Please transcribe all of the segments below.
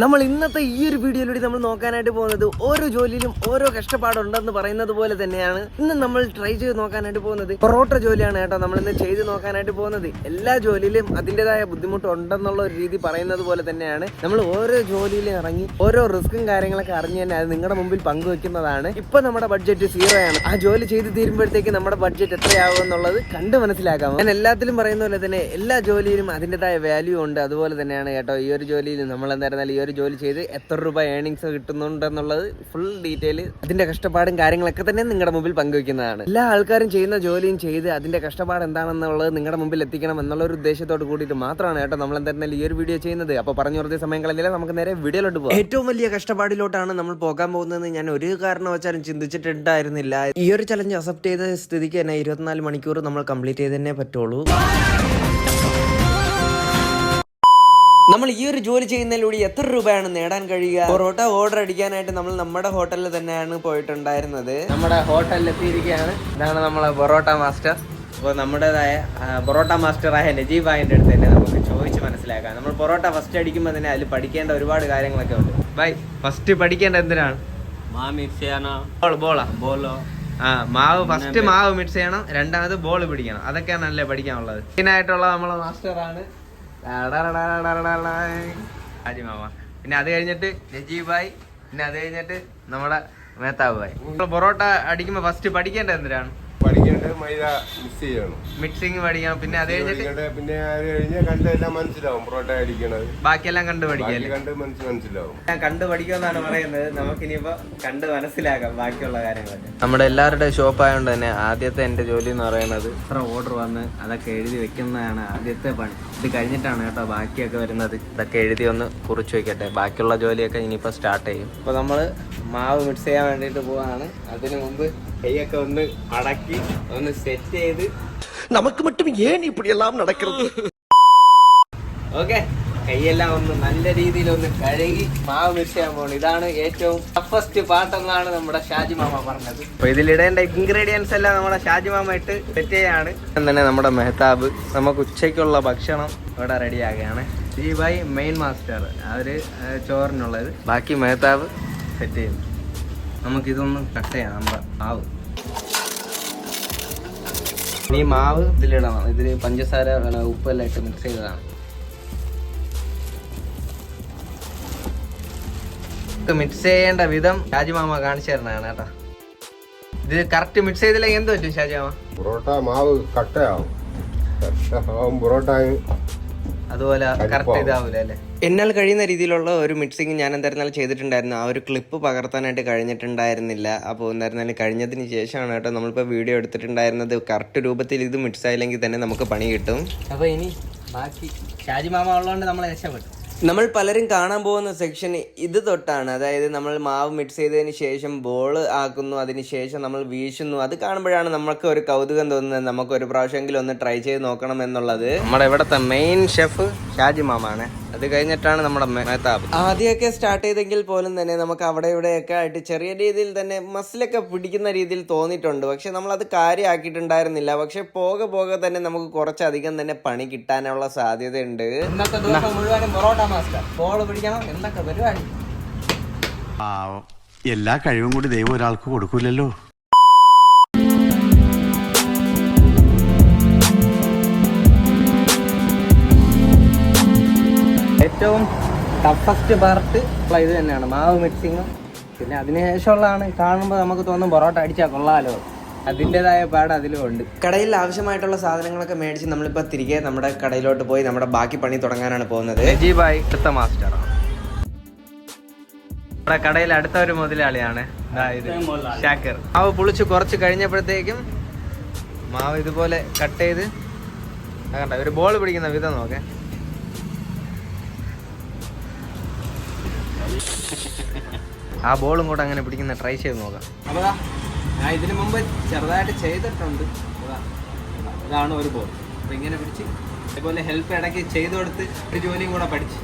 നമ്മൾ ഇന്നത്തെ ഈ ഒരു വീഡിയോയിലൂടെ നമ്മൾ നോക്കാനായിട്ട് പോകുന്നത് ഓരോ ജോലിയിലും ഓരോ കഷ്ടപ്പാടുണ്ടെന്ന് പറയുന്നത് പോലെ തന്നെയാണ് ഇന്ന് നമ്മൾ ട്രൈ ചെയ്ത് നോക്കാനായിട്ട് പോകുന്നത് പൊറോട്ട ജോലിയാണ് കേട്ടോ. നമ്മൾ ഇന്ന് ചെയ്ത് നോക്കാനായിട്ട് പോകുന്നത് എല്ലാ ജോലിയിലും അതിൻ്റെതായ ബുദ്ധിമുട്ടുണ്ടെന്നുള്ള ഒരു രീതി പറയുന്നത് പോലെ തന്നെയാണ് നമ്മൾ ഓരോ ജോലിയിലും ഇറങ്ങി ഓരോ റിസ്ക്കും കാര്യങ്ങളൊക്കെ അറിഞ്ഞ് തന്നെ അത് നിങ്ങളുടെ മുമ്പിൽ പങ്കുവെക്കുന്നതാണ്. ഇപ്പൊ നമ്മുടെ ബഡ്ജറ്റ് 0 ആണ്. ആ ജോലി ചെയ്ത് തീരുമ്പോഴത്തേക്ക് നമ്മുടെ ബഡ്ജറ്റ് എത്രയാകും എന്നുള്ളത് കണ്ട് മനസ്സിലാക്കാം. ഞാൻ എല്ലാത്തിലും പറയുന്ന പോലെ തന്നെ എല്ലാ ജോലിയിലും അതിൻ്റെതായ വാല്യൂ ഉണ്ട്. അതുപോലെ തന്നെയാണ് കേട്ടോ ഈ ഒരു ജോലിയിൽ നമ്മൾ എന്തായിരുന്നാലും ഈ ഒരു ജോലി ചെയ്ത് എത്ര രൂപ ഏണിങ്സ് കിട്ടുന്നുണ്ടെന്നുള്ളത് ഫുൾ ഡീറ്റെയിൽ അതിന്റെ കഷ്ടപ്പാടും കാര്യങ്ങളൊക്കെ തന്നെ നിങ്ങളുടെ മുമ്പിൽ പങ്കുവെക്കുന്നതാണ്. എല്ലാ ആൾക്കാരും ചെയ്യുന്ന ജോലിയും ചെയ്ത് അതിന്റെ കഷ്ടപ്പാട് എന്താണെന്നുള്ളത് നിങ്ങളുടെ മുമ്പിൽ എത്തിക്കണം എന്നുള്ള ഒരു ഉദ്ദേശത്തോട് കൂടിയിട്ട് മാത്രമാണ് കേട്ടോ നമ്മൾ എന്തായിരുന്നാലും ഈ ഒരു വീഡിയോ ചെയ്യുന്നത്. അപ്പോൾ പറഞ്ഞു വെറുതെ സമയം കളഞ്ഞില്ല, നമുക്ക് നേരെ വീഡിയോയിലോട്ട് പോകാം. ഏറ്റവും വലിയ കഷ്ടപ്പാടിലോട്ടാണ് നമ്മൾ പോകാൻ പോകുന്നത്. ഞാൻ ഒരു കാരണവശാലും ചിന്തിച്ചിട്ടുണ്ടായിരുന്നില്ല. ഈ ഒരു ചലഞ്ച് അക്സെപ്റ്റ് ചെയ്ത സ്ഥിതിക്ക് തന്നെ 24 മണിക്കൂർ നമ്മൾ കംപ്ലീറ്റ് ചെയ്ത് തന്നെ പറ്റുള്ളൂ. നമ്മൾ ഈ ഒരു ജോലി ചെയ്യുന്നതിലൂടെ എത്ര രൂപയാണ് നേടാൻ കഴിയുക? പൊറോട്ട ഓർഡർ അടിക്കാനായിട്ട് നമ്മൾ നമ്മുടെ ഹോട്ടലിൽ തന്നെയാണ് പോയിട്ടുണ്ടായിരുന്നത്. നമ്മുടെ ഹോട്ടലിൽ എത്തിയിരിക്കുകയാണ്. ഇതാണ് നമ്മളെ പൊറോട്ട മാസ്റ്റർ. അപ്പോൾ നമ്മുടേതായ പൊറോട്ട മാസ്റ്ററായ നജീബ് ഭായിൻ്റെ അടുത്ത് തന്നെ നമുക്ക് ചോദിച്ച് മനസ്സിലാക്കാം. നമ്മൾ പൊറോട്ട ഫസ്റ്റ് അടിക്കുമ്പോൾ തന്നെ അതിൽ പഠിക്കേണ്ട ഒരുപാട് കാര്യങ്ങളൊക്കെ ഉണ്ട്. ഭായ്, ഫസ്റ്റ് പഠിക്കേണ്ട എന്തിനാണ്? മാവ് ഫസ്റ്റ് മാവ് മിക്സ് ചെയ്യണം, രണ്ടാമത് ബോൾ പിടിക്കണം. അതൊക്കെയാണല്ലേ പഠിക്കാനുള്ളത്. മെയിനായിട്ടുള്ള നമ്മളെ മാസ്റ്ററാണ് ഹാജിമാമ. പിന്നെ അത് കഴിഞ്ഞിട്ട് നജീബ് ഭായ്, പിന്നെ അത് കഴിഞ്ഞിട്ട് നമ്മുടെ മേത്താബ് ഭായ്. പൊറോട്ട അടിക്കുമ്പോ ഫസ്റ്റ് പഠിക്കേണ്ടത് എന്തിനാണ്? പഠിക്കേണ്ടത് മൈദ മിക്സ് ചെയ്യണം, മിക്സിങ് പഠിക്കണം. പിന്നെ അത് കഴിഞ്ഞിട്ട് പിന്നെ അത് കഴിഞ്ഞ് കണ്ടെല്ലാം മനസ്സിലാവും പൊറോട്ട അടിക്കണത്. ബാക്കിയെല്ലാം കണ്ട് പഠിക്കല്ലേ? കണ്ട് മനസ്സിലാവും. ഞാൻ കണ്ട് പഠിക്കുമെന്നാണ് പറയുന്നത്. നമുക്കിനിയിപ്പോ കണ്ട് മനസ്സിലാക്കാം ബാക്കിയുള്ള കാര്യങ്ങളൊക്കെ. നമ്മുടെ എല്ലാവരുടെ ഷോപ്പ് ആയതുകൊണ്ട് തന്നെ ആദ്യത്തെ എന്റെ ജോലി എന്ന് പറയുന്നത് ഇത്ര ഓർഡർ വന്ന് അതൊക്കെ എഴുതി വെക്കുന്നതാണ് ആദ്യത്തെ പണി. ഇത് കഴിഞ്ഞിട്ടാണ് കേട്ടോ ബാക്കിയൊക്കെ വരുന്നത്. ഇതൊക്കെ എഴുതി ഒന്ന് കുറിച്ച് വെക്കട്ടെ. ബാക്കിയുള്ള ജോലിയൊക്കെ ഇനിയിപ്പോൾ സ്റ്റാർട്ട് ചെയ്യും. അപ്പോൾ നമ്മൾ മാവ് മിക്സ് ചെയ്യാൻ വേണ്ടിയിട്ട് പോവാണ്. അതിനു മുമ്പ് കൈയൊക്കെ ഒന്ന് അടക്കി ഒന്ന് സെറ്റ് ചെയ്ത് നമുക്ക് മറ്റും ഏൻ ഇപ്പടിയെല്ലാം നടക്കുന്നത്. ഓക്കെ, കൈയെല്ലാം ഒന്ന് നല്ല രീതിയിൽ ഒന്ന് കഴുകി മാവ് മിക്സ് ചെയ്യാൻ പോകണം. ഇതാണ് ഏറ്റവും ടഫസ്റ്റ് പാർട്ട് എന്നാണ് നമ്മുടെ ഷാജി മാമ പറഞ്ഞത്. അപ്പൊ ഇതിലിടേണ്ട ഇൻഗ്രീഡിയൻസ് എല്ലാം നമ്മുടെ ഷാജി മാമ ഇട്ട് സെറ്റ് ചെയ്യാണ്. തന്നെ നമ്മുടെ മെഹ്താബ് നമുക്ക് ഉച്ചയ്ക്കുള്ള ഭക്ഷണം ഇവിടെ റെഡിയാകുകയാണ്. ഈ ഭായ് മെയിൻ മാസ്റ്റർ, അവര് ചോറിനുള്ളത്. ബാക്കി മെഹ്താബ് സെറ്റ് ചെയ്യുന്നു. നമുക്കിതൊന്ന് കട്ട് ചെയ്യാം നമ്മുടെ മാവ്. ഈ മാവ് ഇതിലിടണം. ഇതിൽ പഞ്ചസാര ഉപ്പെല്ലാം ഇട്ട് മിക്സ് ചെയ്തതാണ്. മിക്സ് ചെയ്യേണ്ട വിധം ഷാജിമാമ കാണിച്ചു തരണതാണ് കേട്ടോ. ഇത് കറക്റ്റ് മിക്സ് ചെയ്തില്ലെങ്കിൽ എന്ത് പറ്റും ഷാജിമാമ? പൊറോട്ട മാവ് കട്ടയാവും. പൊറോട്ട അതുപോലെ കറക്റ്റ് ഇതാവൂല അല്ലേ? എന്നാൽ കഴിയുന്ന രീതിയിലുള്ള ഒരു മിക്സിങ് ഞാൻ എന്തായിരുന്നാലും ചെയ്തിട്ടുണ്ടായിരുന്നു. ആ ഒരു ക്ലിപ്പ് പകർത്താനായിട്ട് കഴിഞ്ഞിട്ടുണ്ടായിരുന്നില്ല. അപ്പോൾ എന്തായിരുന്നാലും കഴിഞ്ഞതിന് ശേഷമാണ് കേട്ടോ നമ്മളിപ്പോൾ വീഡിയോ എടുത്തിട്ടുണ്ടായിരുന്നത്. കറക്റ്റ് രൂപത്തിൽ ഇത് മിക്സ് ആയില്ലെങ്കിൽ തന്നെ നമുക്ക് പണി കിട്ടും. അപ്പോൾ ഇനി ബാക്കി ഷാജിമാമ ഉള്ളതുകൊണ്ട് നമ്മൾ രക്ഷപ്പെട്ടു. നമ്മൾ പലരും കാണാൻ പോകുന്ന സെക്ഷൻ ഇത് തൊട്ടാണ്. അതായത് നമ്മൾ മാവ് മിക്സ് ചെയ്തതിന് ശേഷം ബോൾ ആക്കുന്നു, അതിന് ശേഷം നമ്മൾ വീശുന്നു. അത് കാണുമ്പോഴാണ് നമുക്ക് ഒരു കൗതുകം തോന്നുന്നത്. നമുക്ക് ഒരു പ്രാവശ്യമെങ്കിലും ഒന്ന് ട്രൈ ചെയ്ത് നോക്കണം എന്നുള്ളത്. നമ്മുടെ ഇവിടുത്തെ മെയിൻ ഷെഫ് ഷാജി മാമാണ്. അത് കഴിഞ്ഞിട്ടാണ് നമ്മുടെ മേത്താബ്. ആദ്യമൊക്കെ സ്റ്റാർട്ട് ചെയ്തെങ്കിൽ പോലും തന്നെ നമുക്ക് അവിടെ ഇവിടെയൊക്കെ ആയിട്ട് ചെറിയ രീതിയിൽ തന്നെ മസിലൊക്കെ പിടിക്കുന്ന രീതിയിൽ തോന്നിയിട്ടുണ്ട്. പക്ഷെ നമ്മളത് കാര്യമാക്കിയിട്ടുണ്ടായിരുന്നില്ല. പക്ഷെ പോകെ തന്നെ നമുക്ക് കുറച്ചധികം തന്നെ പണി കിട്ടാനുള്ള സാധ്യതയുണ്ട്. ഇന്നത്തെ ദിവസം മുഴുവനും പൊറോട്ട മാസ്റ്റർ, ബോൾ പിടിക്കണം, എന്തൊക്കെ പരിപാടി. എല്ലാ കഴിവും കൂടി ദൈവം ഒരാൾക്ക് കൊടുക്കൂലല്ലോ. ഏറ്റവും ടഫസ്റ്റ് പാർട്ട് ഇത് തന്നെയാണ്, മാവ് മിക്സിങ്ങും. പിന്നെ അതിനുശേഷമുള്ളതാണ് കാണുമ്പോൾ നമുക്ക് തോന്നും പൊറോട്ട അടിച്ചാൽ കൊള്ളാലോ. അതിൻ്റെതായ പാട് അതിലും ഉണ്ട്. കടയിൽ ആവശ്യമായിട്ടുള്ള സാധനങ്ങളൊക്കെ മേടിച്ച് നമ്മളിപ്പോൾ തിരികെ നമ്മുടെ കടയിലോട്ട് പോയി നമ്മുടെ ബാക്കി പണി തുടങ്ങാനാണ് പോകുന്നത്. നജീബായി അടുത്ത മാസ്റ്ററാണ്. നമ്മുടെ കടയിൽ അടുത്ത ഒരു മുതലാളിയാണ് ഷാക്കിർ. മാവ് പുളിച്ച് കുറച്ച് കഴിഞ്ഞപ്പോഴത്തേക്കും മാവ് ഇതുപോലെ കട്ട് ചെയ്ത് കണ്ട ഒരു ബോൾ പിടിക്കുന്ന വിധം നോക്കേ. ആ ബോളും കൂടെ അങ്ങനെ പിടിക്കുന്ന ട്രൈ ചെയ്ത് നോക്കാം. അപ്പോൾ ഞാൻ ഇതിനു മുമ്പ് ചെറുതായിട്ട് ചെയ്തിട്ടുണ്ട്. ഇതാണ് ഒരു ബോൾ. അപ്പോൾ ഇങ്ങനെ പിടിച്ച് ഇതുപോലെ ഹെൽപ്പ് ഇടയ്ക്ക് ചെയ്തു കൊടുത്ത് ഒരു ജോലിയും കൂടെ പഠിച്ച്.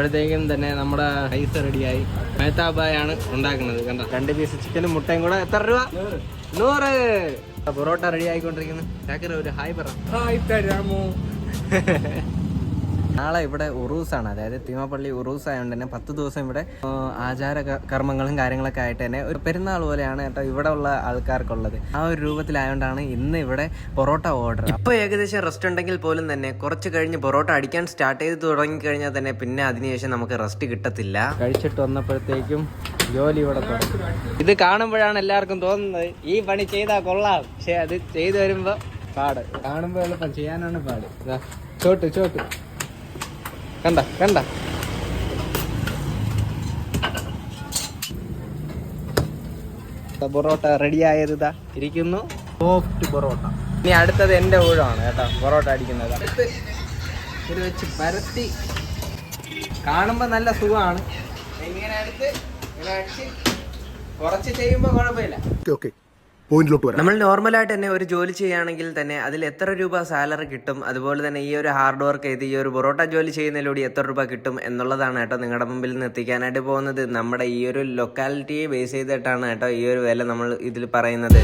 അപ്പോഴത്തേക്കും തന്നെ നമ്മുടെ റൈസ് റെഡിയായി. മേത്താബായാണ് ഉണ്ടാക്കുന്നത്. കണ്ടോ, 2 പീസ് ചിക്കനും മുട്ടയും കൂടെ എത്ര രൂപ? 100. പൊറോട്ട റെഡി ആയിക്കൊണ്ടിരിക്കുന്നു. ചാക്കര ഒരു ഹായ് പറ. തരാമോ? നാളെ ഇവിടെ ഉറൂസാണ്, അതായത് തിരുമപ്പള്ളി ഉറൂസ് ആയതുകൊണ്ട് തന്നെ 10 ദിവസം ഇവിടെ ആചാര കർമ്മങ്ങളും കാര്യങ്ങളൊക്കെ ആയിട്ട് തന്നെ ഒരു പെരുന്നാൾ പോലെയാണ് കേട്ടോ ഇവിടെ ഉള്ള ആൾക്കാർക്കുള്ളത്. ആ ഒരു രൂപത്തിലായതുകൊണ്ടാണ് ഇന്ന് ഇവിടെ പൊറോട്ട ഓർഡർ. ഇപ്പോൾ ഏകദേശം റെസ്റ്റ് ഉണ്ടെങ്കിൽ പോലും തന്നെ കുറച്ച് കഴിഞ്ഞ് പൊറോട്ട അടിക്കാൻ സ്റ്റാർട്ട് ചെയ്ത് തുടങ്ങിക്കഴിഞ്ഞാൽ തന്നെ പിന്നെ അതിനുശേഷം നമുക്ക് റെസ്റ്റ് കിട്ടത്തില്ല. കഴിച്ചിട്ട് വന്നപ്പോഴത്തേക്കും ജോലി ഇവിടെ തുടങ്ങി. ഇത് കാണുമ്പോഴാണ് എല്ലാവർക്കും തോന്നുന്നത് ഈ പണി ചെയ്താൽ കൊള്ളാം, പക്ഷെ അത് ചെയ്തു വരുമ്പോൾ പാട്. കാണുമ്പോൾ എളുപ്പം, ചെയ്യാനാണ് പാട്. ചോട്ട് കണ്ട പൊറോട്ട റെഡി ആയത് ഇതാ ഇരിക്കുന്നു. സോഫ്റ്റ് പൊറോട്ട. ഇനി അടുത്തത് എൻ്റെ ഊഴമാണ് കേട്ടോ പൊറോട്ട അടിക്കുന്നത്. അടുത്ത് ഇത് വെച്ച് പരത്തി കാണുമ്പോൾ നല്ല സുഖമാണ്. ഇങ്ങനെ അടുത്ത് ഇങ്ങനെ അടിച്ച് കുറച്ച് ചെയ്യുമ്പോൾ കുഴപ്പമില്ല. നമ്മൾ നോർമലായിട്ട് തന്നെ ഒരു ജോലി ചെയ്യുകയാണെങ്കിൽ തന്നെ അതിൽ എത്ര രൂപ സാലറി കിട്ടും, അതുപോലെ തന്നെ ഈ ഒരു ഹാർഡ് വർക്ക് ചെയ്ത് ഈ ഒരു പൊറോട്ട ജോലി ചെയ്യുന്നതിലൂടെ എത്ര രൂപ കിട്ടും എന്നുള്ളതാണ് കേട്ടോ നിങ്ങളുടെ മുമ്പിൽ നിന്ന് എത്തിക്കാനായിട്ട് പോകുന്നത്. നമ്മുടെ ഈ ഒരു ലൊക്കാലിറ്റിയെ ബേസ് ചെയ്തിട്ടാണ് കേട്ടോ ഈ ഒരു വില നമ്മൾ ഇതിൽ പറയുന്നത്.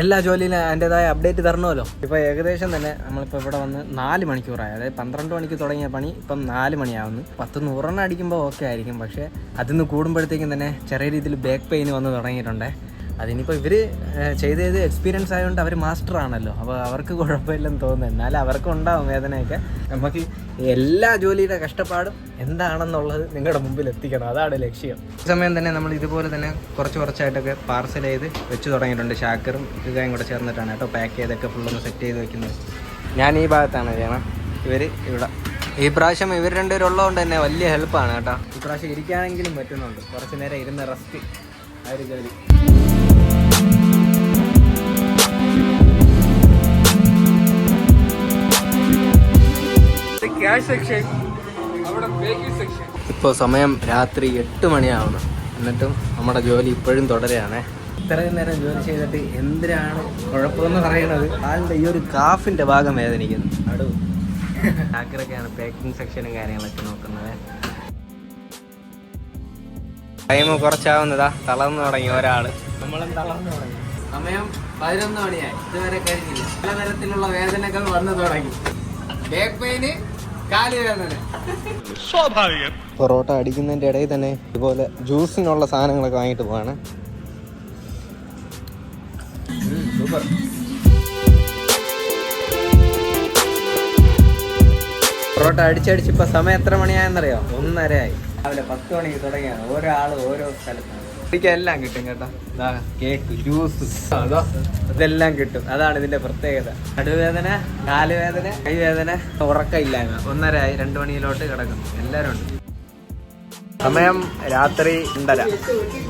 എല്ലാ ജോലിയിലും അതിൻ്റെതായ അപ്ഡേറ്റ് തരണമല്ലോ. ഇപ്പോൾ ഏകദേശം തന്നെ നമ്മളിപ്പോൾ ഇവിടെ വന്ന് 4 മണിക്കൂറായി. അതായത് 12 മണിക്ക് തുടങ്ങിയ പണി ഇപ്പം 4 മണിയാവുന്നു. 10-100 അടിക്കുമ്പോൾ ഓക്കെ ആയിരിക്കും, പക്ഷേ അതിന്ന് കൂടുമ്പോഴത്തേക്കും തന്നെ ചെറിയ രീതിയിൽ ബാക്ക് പെയിൻ വന്ന് തുടങ്ങിയിട്ടുണ്ട്. അതിനിപ്പോൾ ഇവർ ചെയ്ത് എക്സ്പീരിയൻസ് ആയതുകൊണ്ട് അവർ മാസ്റ്റർ ആണല്ലോ, അപ്പോൾ അവർക്ക് കുഴപ്പമില്ലെന്ന് തോന്നുന്നു. എന്നാലും അവർക്കും ഉണ്ടാവും വേദനയൊക്കെ. നമുക്ക് എല്ലാ ജോലിയുടെ കഷ്ടപ്പാടും എന്താണെന്നുള്ളത് നിങ്ങളുടെ മുമ്പിൽ എത്തിക്കണം, അതാണ് ലക്ഷ്യം. ഈ സമയം തന്നെ നമ്മൾ ഇതുപോലെ തന്നെ കുറച്ചായിട്ടൊക്കെ പാർസൽ ചെയ്ത് വെച്ച് തുടങ്ങിയിട്ടുണ്ട്. ഷാക്കറും ഇതായും കൂടെ ചേർന്നിട്ടാണ് കേട്ടോ പാക്ക് ചെയ്തൊക്കെ ഫുള്ളൊന്ന് സെറ്റ് ചെയ്ത് വെക്കുന്നത്. ഞാൻ ഈ ഭാഗത്താണ് ചെയ്യണം, ഇവർ ഇവിടെ. ഈ പ്രാവശ്യം ഇവർ രണ്ടുപേരും ഉള്ളതുകൊണ്ട് തന്നെ വലിയ ഹെൽപ്പാണ് കേട്ടോ. ഈ പ്രാവശ്യം ഇരിക്കാനെങ്കിലും പറ്റുന്നുണ്ട്, കുറച്ച് നേരം ഇരുന്ന് റെസ്റ്റ് ആ ഒരു ജോലി. ഇപ്പോൾ സമയം രാത്രി 8 മണിയാവുന്നു, എന്നിട്ടും നമ്മുടെ ജോലി ഇപ്പോഴും തുടരുകയാണ്. ഇത്രയും നേരം ജോലി ചെയ്തിട്ട് എന്തിനാണ് കുഴപ്പമെന്ന് പറയുന്നത്, ആളുടെ ഈ ഒരു കാഫിൻ്റെ ഭാഗം വേദനിക്കുന്നു. അടു ആക്കറൊക്കെയാണ് പാക്കിംഗ് സെക്ഷനും കാര്യങ്ങളൊക്കെ നോക്കുന്നത്. ടൈം കുറച്ചാവുന്നതാ, തളർന്നു തുടങ്ങി ഒരാൾ. നമ്മളും തളർന്നു തുടങ്ങി. സമയം 11 മണിയായി, ഇതുവരെ കഴിഞ്ഞില്ല. പലതരത്തിലുള്ള വേദനകൾ വന്നു തുടങ്ങി. ബാക്ക് പെയിന്, കാല് വേദന, സ്വാഭാവികം. പൊറോട്ട അടിക്കുന്നതിൻ്റെ ഇടയിൽ തന്നെ ഇതുപോലെ ജ്യൂസിനുള്ള സാധനങ്ങളൊക്കെ വാങ്ങിയിട്ട് പോവാണ്. സൂപ്പർ. പൊറോട്ട അടിച്ചടിച്ച് ഇപ്പം സമയം എത്ര മണിയായെന്നറിയോ? 1:30 രാവിലെ 10 മണിക്ക് തുടങ്ങിയാണ്. ഓരോ ആളും ഓരോ സ്ഥലത്താണ്. എനിക്ക് എല്ലാം കിട്ടും കേട്ടോ. കേക്ക്, ജ്യൂസ്, അതോ ഇതെല്ലാം കിട്ടും. അതാണ് ഇതിന്റെ പ്രത്യേകത. നടുവേദന, കാലുവേദന, കൈവേദന, ഉറക്കമില്ലായ്മ. 1:30 2 മണിയിലോട്ട് കിടക്കും. എല്ലാവരും ഉണ്ട്. സമയം രാത്രി 2:30.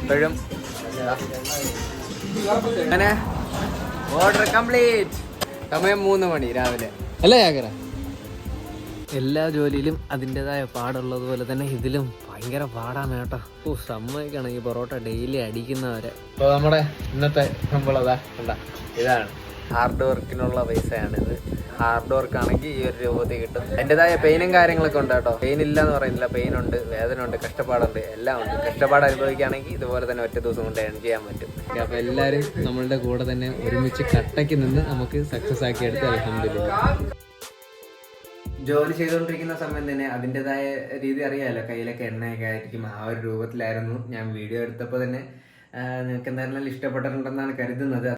ഇപ്പോഴും അങ്ങനെ ഓർഡർ കംപ്ലീറ്റ്. സമയം 3 മണി രാവിലെ അല്ലേ ചാക്കര? എല്ലാ ജോലിയിലും അതിൻ്റെതായ പാടുള്ളതുപോലെ തന്നെ ഇതിലും ഭയങ്കര പാടാണ് കേട്ടോ. സമ്മതിക്കണം ഈ പൊറോട്ട ഡെയിലി അടിക്കുന്നവരെ. അപ്പോൾ നമ്മുടെ ഇന്നത്തെ ശമ്പളം ഇതാണ്. ഹാർഡ് വർക്കിനുള്ള പൈസയാണിത്. ഹാർഡ് വർക്ക് ആണെങ്കിൽ ഈ ഒരു രൂപത്തിൽ കിട്ടും. അതിൻ്റെതായ പെയിനും കാര്യങ്ങളൊക്കെ ഉണ്ട് കേട്ടോ. പെയിൻ ഇല്ല എന്ന് പറയുന്നില്ല, പെയിൻ ഉണ്ട്, വേദന ഉണ്ട്, കഷ്ടപ്പാടുണ്ട്, എല്ലാം ഉണ്ട്. കഷ്ടപ്പാട് അനുഭവിക്കുകയാണെങ്കിൽ ഇതുപോലെ തന്നെ ഒറ്റ ദിവസം കൊണ്ട് ഏൺ ചെയ്യാൻ പറ്റും. അപ്പോൾ എല്ലാവരും നമ്മളുടെ കൂടെ തന്നെ ഒരുമിച്ച് കട്ടയ്ക്ക് നിന്ന് നമുക്ക് സക്സസ് ആക്കി എടുത്ത് അൽഹംദുലില്ലാഹ്. ജോലി ചെയ്തുകൊണ്ടിരിക്കുന്ന സമയം തന്നെ അതിൻ്റെതായ രീതി അറിയാമല്ലോ, കയ്യിലൊക്കെ എണ്ണയൊക്കെ ആയിരിക്കും. ആ ഒരു രൂപത്തിലായിരുന്നു ഞാൻ വീഡിയോ എടുത്തപ്പോൾ തന്നെ. നിങ്ങൾക്ക് എന്തായാലും ഇഷ്ടപ്പെട്ടിട്ടുണ്ടെന്നാണ് കരുതുന്നത്.